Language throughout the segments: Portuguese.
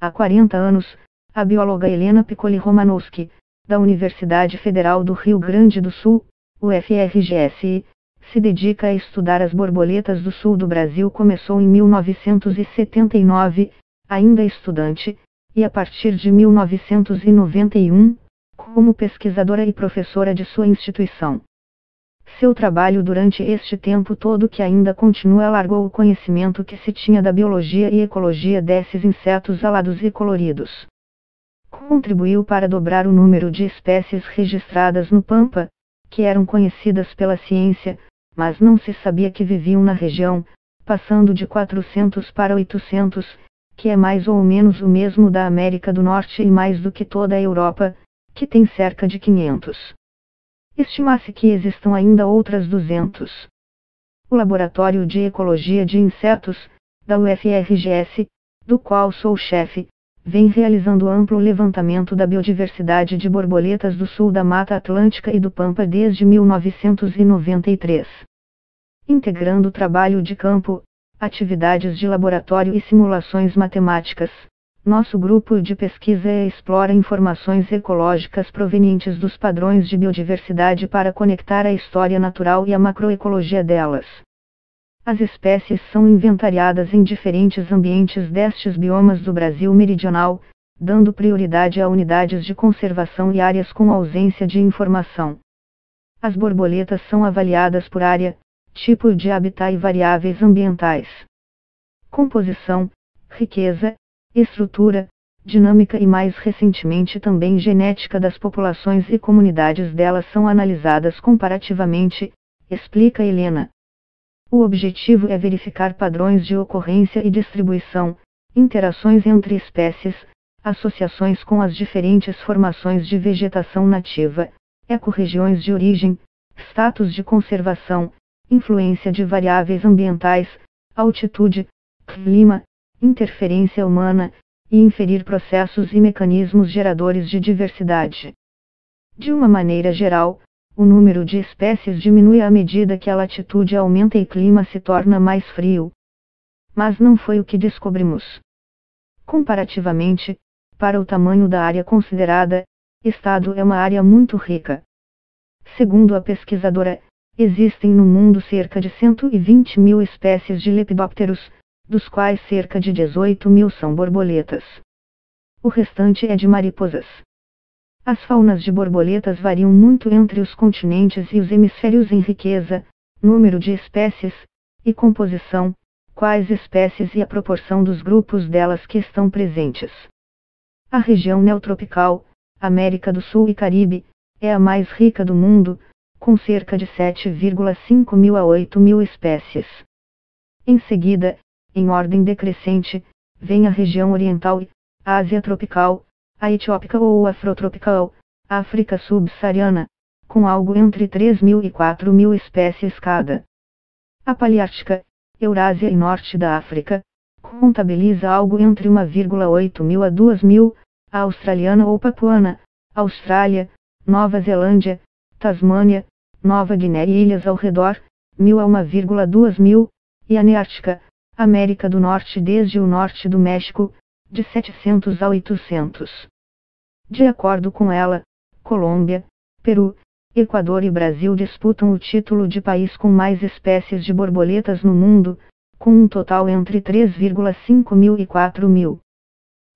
Há 40 anos, a bióloga Helena Piccoli Romanowski, da Universidade Federal do Rio Grande do Sul, UFRGS, se dedica a estudar as borboletas do sul do Brasil. Começou em 1979, ainda estudante, e a partir de 1991, como pesquisadora e professora de sua instituição. Seu trabalho durante este tempo todo, que ainda continua, alargou o conhecimento que se tinha da biologia e ecologia desses insetos alados e coloridos. Contribuiu para dobrar o número de espécies registradas no Pampa, que eram conhecidas pela ciência, mas não se sabia que viviam na região, passando de 400 para 800, que é mais ou menos o mesmo da América do Norte e mais do que toda a Europa, que tem cerca de 500. Estima-se que existam ainda outras 200. O Laboratório de Ecologia de Insetos, da UFRGS, do qual sou chefe, vem realizando amplo levantamento da biodiversidade de borboletas do sul da Mata Atlântica e do Pampa desde 1993. Integrando o trabalho de campo, atividades de laboratório e simulações matemáticas, nosso grupo de pesquisa explora informações ecológicas provenientes dos padrões de biodiversidade para conectar a história natural e a macroecologia delas. As espécies são inventariadas em diferentes ambientes destes biomas do Brasil meridional, dando prioridade a unidades de conservação e áreas com ausência de informação. As borboletas são avaliadas por área, tipo de habitat e variáveis ambientais. Composição, riqueza, estrutura, dinâmica e mais recentemente também genética das populações e comunidades delas são analisadas comparativamente, explica Helena. O objetivo é verificar padrões de ocorrência e distribuição, interações entre espécies, associações com as diferentes formações de vegetação nativa, ecorregiões de origem, status de conservação, influência de variáveis ambientais, altitude, clima, interferência humana, e inferir processos e mecanismos geradores de diversidade. De uma maneira geral, o número de espécies diminui à medida que a latitude aumenta e o clima se torna mais frio. Mas não foi o que descobrimos. Comparativamente, para o tamanho da área considerada, estado é uma área muito rica. Segundo a pesquisadora, existem no mundo cerca de 120 mil espécies de lepidópteros, dos quais cerca de 18 mil são borboletas. O restante é de mariposas. As faunas de borboletas variam muito entre os continentes e os hemisférios em riqueza, número de espécies, e composição, quais espécies e a proporção dos grupos delas que estão presentes. A região neotropical, América do Sul e Caribe, é a mais rica do mundo, com cerca de 7,5 mil a 8 mil espécies. Em seguida, em ordem decrescente, vem a região oriental e, a Ásia tropical, a etiópica ou afrotropical, a África subsaariana, com algo entre 3 mil e 4 mil espécies cada. A Paleártica, Eurásia e Norte da África, contabiliza algo entre 1,8 mil a 2 mil, a Australiana ou Papuana, Austrália, Nova Zelândia, Tasmânia, Nova Guiné e ilhas ao redor, 1.000 a 1,2 mil, e a Neártica, América do Norte desde o norte do México, de 700 a 800. De acordo com ela, Colômbia, Peru, Equador e Brasil disputam o título de país com mais espécies de borboletas no mundo, com um total entre 3,5 mil e 4 mil.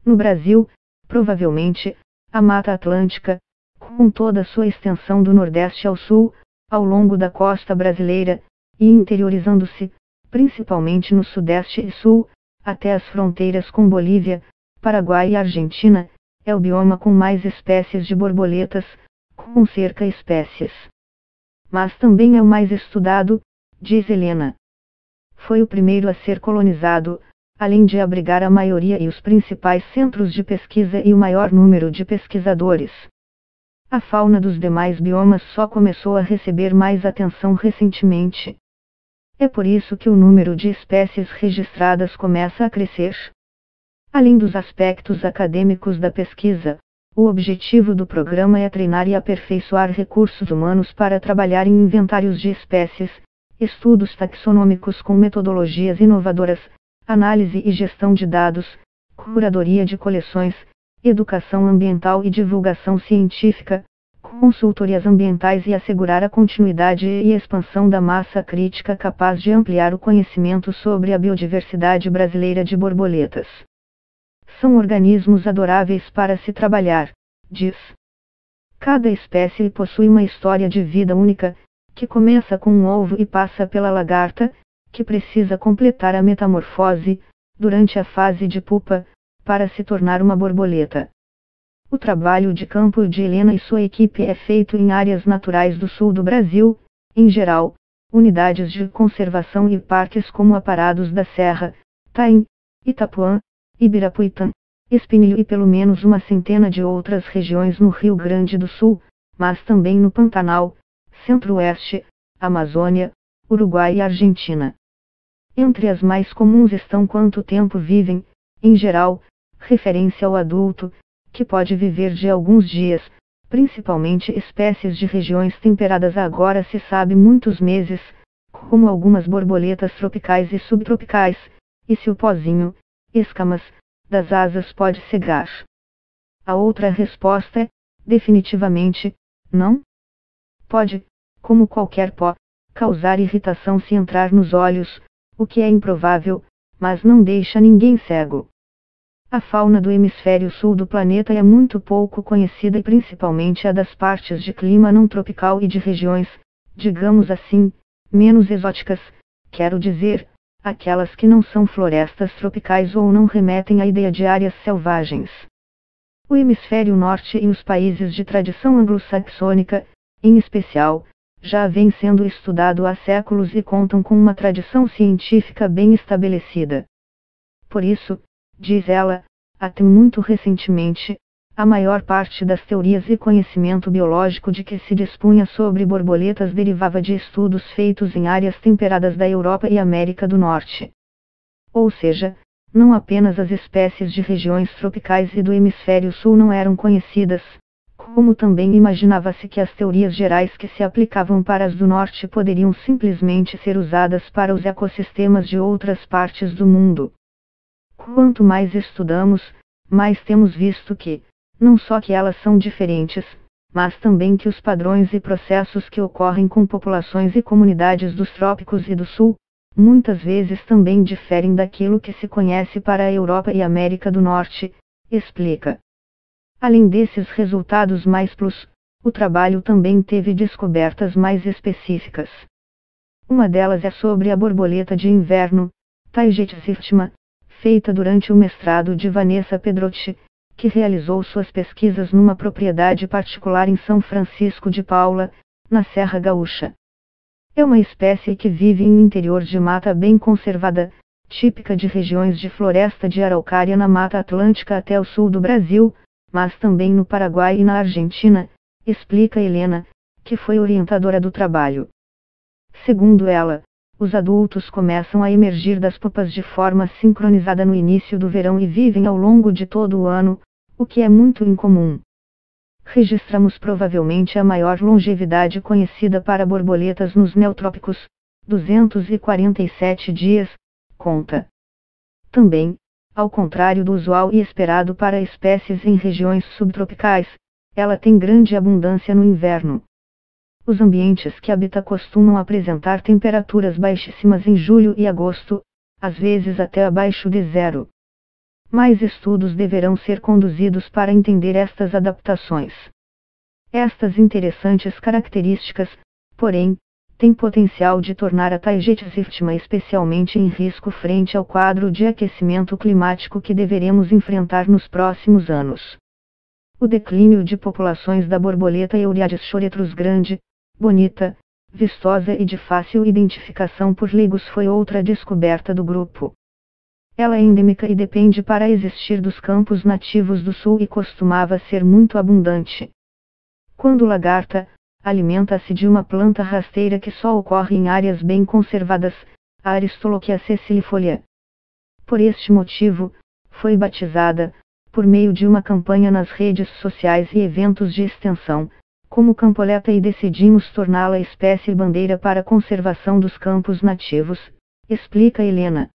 No Brasil, provavelmente, a Mata Atlântica, com toda sua extensão do Nordeste ao Sul, ao longo da costa brasileira, e interiorizando-se, principalmente no Sudeste e Sul, até as fronteiras com Bolívia, Paraguai e Argentina, é o bioma com mais espécies de borboletas, com cerca espécies. Mas também é o mais estudado, diz Helena. Foi o primeiro a ser colonizado, além de abrigar a maioria e os principais centros de pesquisa e o maior número de pesquisadores. A fauna dos demais biomas só começou a receber mais atenção recentemente. É por isso que o número de espécies registradas começa a crescer. Além dos aspectos acadêmicos da pesquisa, o objetivo do programa é treinar e aperfeiçoar recursos humanos para trabalhar em inventários de espécies, estudos taxonômicos com metodologias inovadoras, análise e gestão de dados, curadoria de coleções, educação ambiental e divulgação científica, consultorias ambientais e assegurar a continuidade e expansão da massa crítica capaz de ampliar o conhecimento sobre a biodiversidade brasileira de borboletas. São organismos adoráveis para se trabalhar, diz. Cada espécie possui uma história de vida única, que começa com um ovo e passa pela lagarta, que precisa completar a metamorfose, durante a fase de pupa, para se tornar uma borboleta. O trabalho de campo de Helena e sua equipe é feito em áreas naturais do sul do Brasil, em geral, unidades de conservação e parques como Aparados da Serra, Taim, Itapuã, Ibirapuitã, Espinilho e pelo menos uma centena de outras regiões no Rio Grande do Sul, mas também no Pantanal, Centro-Oeste, Amazônia, Uruguai e Argentina. Entre as mais comuns estão quanto tempo vivem, em geral, referência ao adulto, que pode viver de alguns dias, principalmente espécies de regiões temperadas agora se sabe muitos meses, como algumas borboletas tropicais e subtropicais, e se o pozinho, escamas, das asas pode cegar. A outra resposta é, definitivamente, não. Pode, como qualquer pó, causar irritação se entrar nos olhos, o que é improvável, mas não deixa ninguém cego. A fauna do hemisfério sul do planeta é muito pouco conhecida e principalmente a das partes de clima não tropical e de regiões, digamos assim, menos exóticas, quero dizer, aquelas que não são florestas tropicais ou não remetem à ideia de áreas selvagens. O hemisfério norte e os países de tradição anglo-saxônica, em especial, já vêm sendo estudado há séculos e contam com uma tradição científica bem estabelecida. Por isso, diz ela, até muito recentemente, a maior parte das teorias e conhecimento biológico de que se dispunha sobre borboletas derivava de estudos feitos em áreas temperadas da Europa e América do Norte. Ou seja, não apenas as espécies de regiões tropicais e do hemisfério sul não eram conhecidas, como também imaginava-se que as teorias gerais que se aplicavam para as do norte poderiam simplesmente ser usadas para os ecossistemas de outras partes do mundo. Quanto mais estudamos, mais temos visto que, não só que elas são diferentes, mas também que os padrões e processos que ocorrem com populações e comunidades dos trópicos e do sul, muitas vezes também diferem daquilo que se conhece para a Europa e América do Norte, explica. Além desses resultados mais plus, o trabalho também teve descobertas mais específicas. Uma delas é sobre a borboleta de inverno, Taygetus iftima, feita durante o mestrado de Vanessa Pedrotti, que realizou suas pesquisas numa propriedade particular em São Francisco de Paula, na Serra Gaúcha. É uma espécie que vive em interior de mata bem conservada, típica de regiões de floresta de araucária na Mata Atlântica até o sul do Brasil, mas também no Paraguai e na Argentina, explica Helena, que foi orientadora do trabalho. Segundo ela, os adultos começam a emergir das pupas de forma sincronizada no início do verão e vivem ao longo de todo o ano, o que é muito incomum. Registramos provavelmente a maior longevidade conhecida para borboletas nos neotrópicos, 247 dias, conta. Também, ao contrário do usual e esperado para espécies em regiões subtropicais, ela tem grande abundância no inverno. Os ambientes que habita costumam apresentar temperaturas baixíssimas em julho e agosto, às vezes até abaixo de zero. Mais estudos deverão ser conduzidos para entender estas adaptações. Estas interessantes características, porém, têm potencial de tornar a Taygetus iftima especialmente em risco frente ao quadro de aquecimento climático que deveremos enfrentar nos próximos anos. O declínio de populações da borboleta Euryades choretrus grande, bonita, vistosa e de fácil identificação por leigos foi outra descoberta do grupo. Ela é endêmica e depende para existir dos campos nativos do sul e costumava ser muito abundante. Quando lagarta, alimenta-se de uma planta rasteira que só ocorre em áreas bem conservadas, a Aristolochia sessilifolia. Por este motivo, foi batizada, por meio de uma campanha nas redes sociais e eventos de extensão, como campoleta e decidimos torná-la espécie bandeira para a conservação dos campos nativos, explica Helena.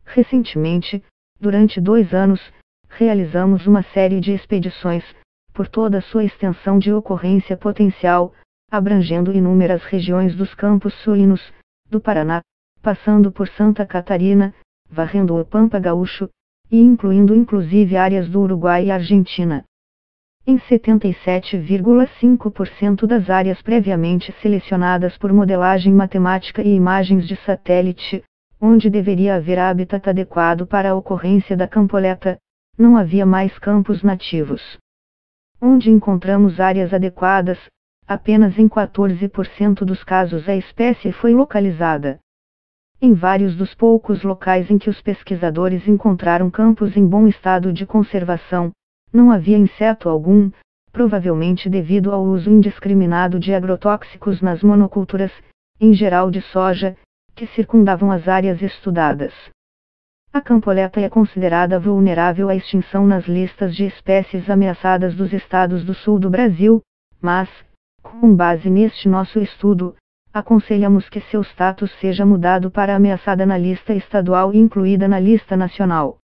Recentemente, Durante 2 anos, realizamos uma série de expedições, por toda a sua extensão de ocorrência potencial, abrangendo inúmeras regiões dos campos suínos, do Paraná, passando por Santa Catarina, varrendo o Pampa Gaúcho, e incluindo inclusive áreas do Uruguai e Argentina. Em 77,5% das áreas previamente selecionadas por modelagem matemática e imagens de satélite, onde deveria haver habitat adequado para a ocorrência da campoleta, não havia mais campos nativos. Onde encontramos áreas adequadas, apenas em 14% dos casos a espécie foi localizada. Em vários dos poucos locais em que os pesquisadores encontraram campos em bom estado de conservação, não havia inseto algum, provavelmente devido ao uso indiscriminado de agrotóxicos nas monoculturas, em geral de soja, que circundavam as áreas estudadas. A campoleta é considerada vulnerável à extinção nas listas de espécies ameaçadas dos estados do sul do Brasil, mas, com base neste nosso estudo, aconselhamos que seu status seja mudado para ameaçada na lista estadual e incluída na lista nacional.